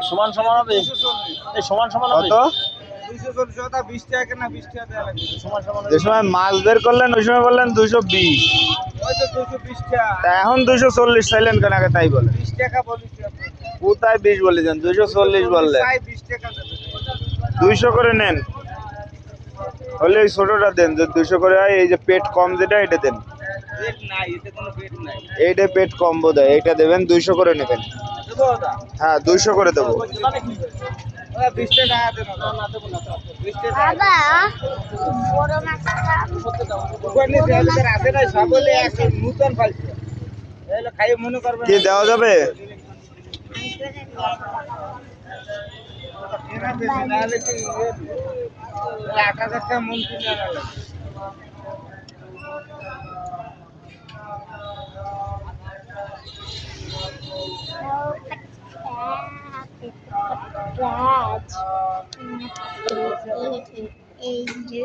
সমান সমান হবে, এই সমান সমান হবে কত? 240 টাকা 20 টাকা না 20 টাকা দেওয়া লাগবে। সমান সমান যে সময় মাছ বের করলেন ওই সময় বললেন 220, ওই তো 220 টাকা। তা এখন 240 চাইলেন কেন? আগে তাই বলেন। 20 টাকা বলেছি আপনি। কোথায় 20 বলেছেন? 240 বললেন। চাই 20 টাকা দেবে। 200 করে নেন, হলে ওই ছোটটা দেন। যদি 200 করে হয়, এই যে পেট কম যেটা এটা দেন। পেট নাই, এতে কোনো পেট নাই। এইটা পেট কম বোধ হয়, এইটা দেবেন। 200 করে নেবেন। দেবো ওটা? হ্যাঁ 200 করে দেবো। ওটা 20 টাকা দেন ওটা। না দেবো না। 20 টাকা। বাবা বড় মাছটা ওখানে দেয়ালের আছে না সব বলে এক নতুন পাইছে। এলে খাইয়ে মনে করবেন কি দেওয়া যাবে? কেনা বেশি নাহলে কি 8,000 টাকা মন কিনে আনা লাগবে। গাছ এই যে